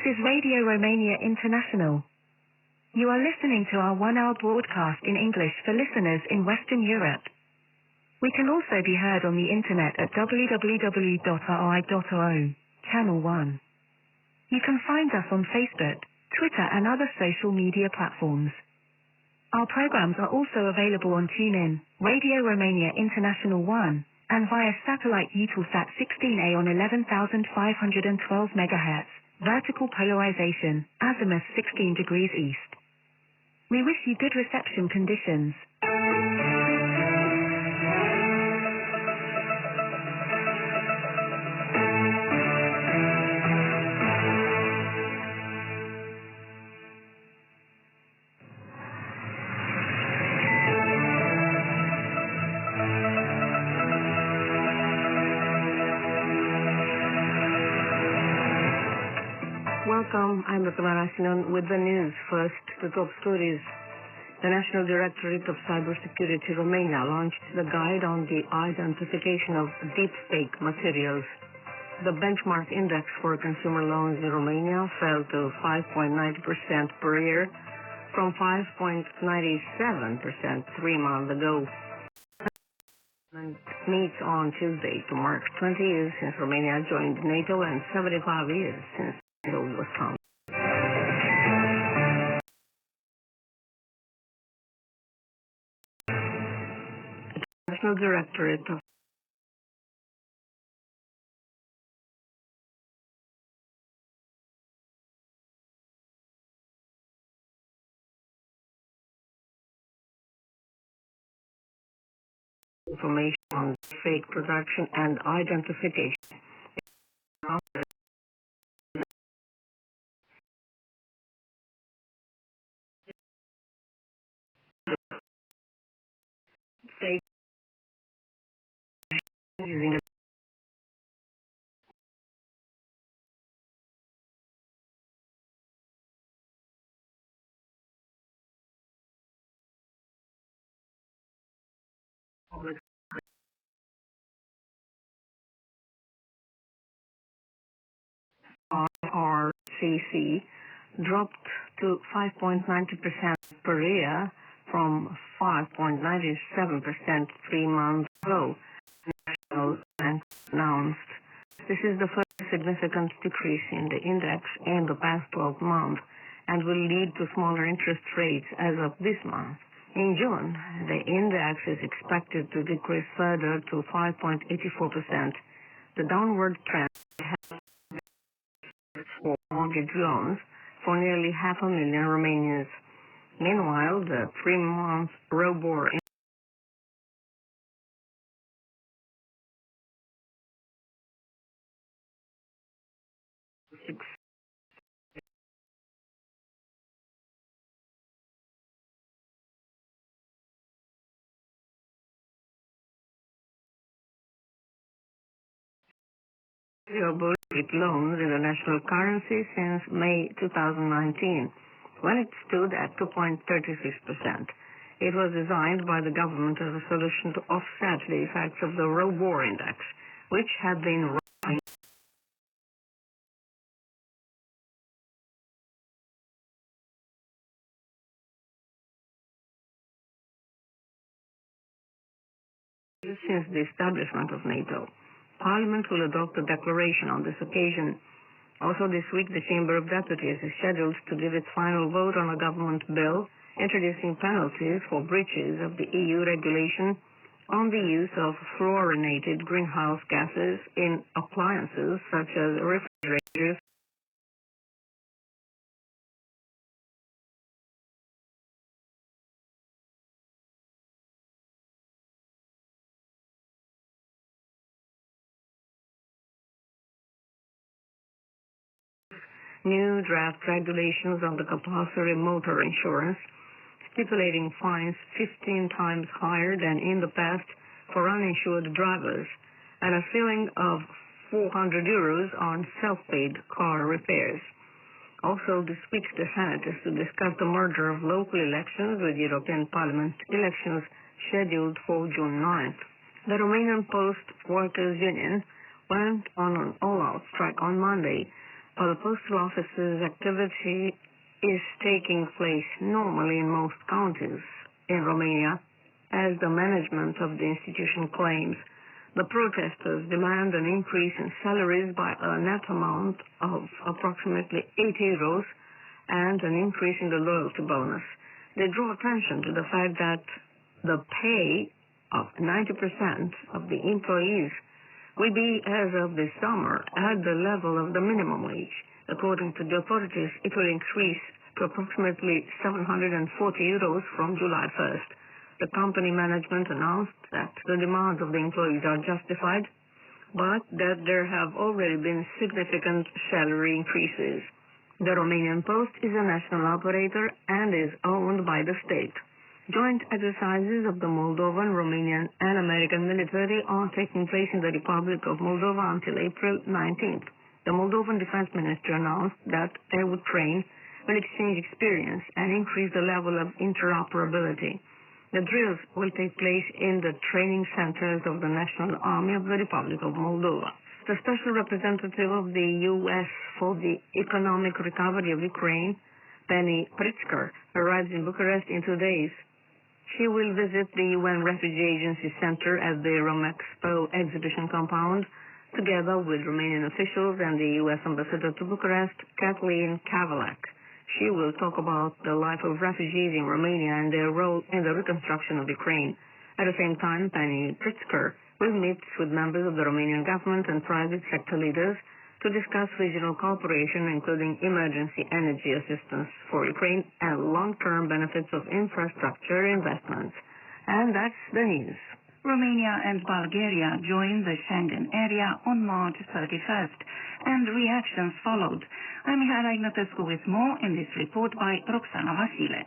is Radio Romania International. You are listening to our 1-hour broadcast in English for listeners in Western Europe. We can also be heard on the internet at www.ri.ro, Channel 1. You can find us on Facebook, Twitter and other social media platforms. Our programs are also available on TuneIn, Radio Romania International 1, and via satellite Eutelsat 16A on 11,512 MHz, vertical polarization, azimuth 16 degrees east. We wish you good reception conditions. Welcome, I'm Rukmana Sinan with the news. First, the top stories. The National Directorate of Cybersecurity Romania launched the guide on the identification of deepfake materials. The benchmark index for consumer loans in Romania fell to 5.90% per year from 5.97% 3 months ago. Meets on Tuesday to mark 20 years since Romania joined NATO and 75 years since NATO was founded. The National Directorate of Information on fake production and identification. Fake using public RCC dropped to 5.90% per year from 5.97% 3 months ago, the National Bank announced. This is the first significant decrease in the index in the past 12 months and will lead to smaller interest rates as of this month. In June, the index is expected to decrease further to 5.84%. The downward trend has for mortgage loans for nearly 500,000 Romanians. Meanwhile, the 3-month ROBOR with loans in the national currency since May 2019, when it stood at 2.36%. It was designed by the government as a solution to offset the effects of the ROBOR index, which had been rising since the establishment of NATO. Parliament will adopt a declaration on this occasion. Also this week, the Chamber of Deputies is scheduled to give its final vote on a government bill introducing penalties for breaches of the EU regulation on the use of fluorinated greenhouse gases in appliances such as refrigerators, new draft regulations on the compulsory motor insurance, stipulating fines 15 times higher than in the past for uninsured drivers, and a ceiling of 400 euros on self-paid car repairs. Also, this week the Senate is to discuss the merger of local elections with European Parliament elections scheduled for June 9th. The Romanian Post Workers Union went on an all-out strike on Monday, While the postal office's activity is taking place normally in most counties in Romania, as the management of the institution claims, the protesters demand an increase in salaries by a net amount of approximately 8 euros and an increase in the loyalty bonus. They draw attention to the fact that the pay of 90% of the employees will be, as of this summer, at the level of the minimum wage. According to the authorities, it will increase to approximately 740 euros from July 1st. The company management announced that the demands of the employees are justified, but that there have already been significant salary increases. The Romanian Post is a national operator and is owned by the state. Joint exercises of the Moldovan, Romanian, and American military are taking place in the Republic of Moldova until April 19th. The Moldovan Defense Ministry announced that they would train, will exchange experience, and increase the level of interoperability. The drills will take place in the training centers of the National Army of the Republic of Moldova. The special representative of the U.S. for the Economic Recovery of Ukraine, Penny Pritzker, arrives in Bucharest in 2 days. She will visit the UN Refugee Agency Center at the Romexpo exhibition compound, together with Romanian officials and the U.S. Ambassador to Bucharest, Kathleen Kavalak. She will talk about the life of refugees in Romania and their role in the reconstruction of Ukraine. At the same time, Penny Pritzker will meet with members of the Romanian government and private sector leaders to discuss regional cooperation, including emergency energy assistance for Ukraine and long-term benefits of infrastructure investments. And that's the news. Romania and Bulgaria joined the Schengen area on March 31st, and reactions followed. I'm Mihaela Ignatescu with more in this report by Roxana Vasile.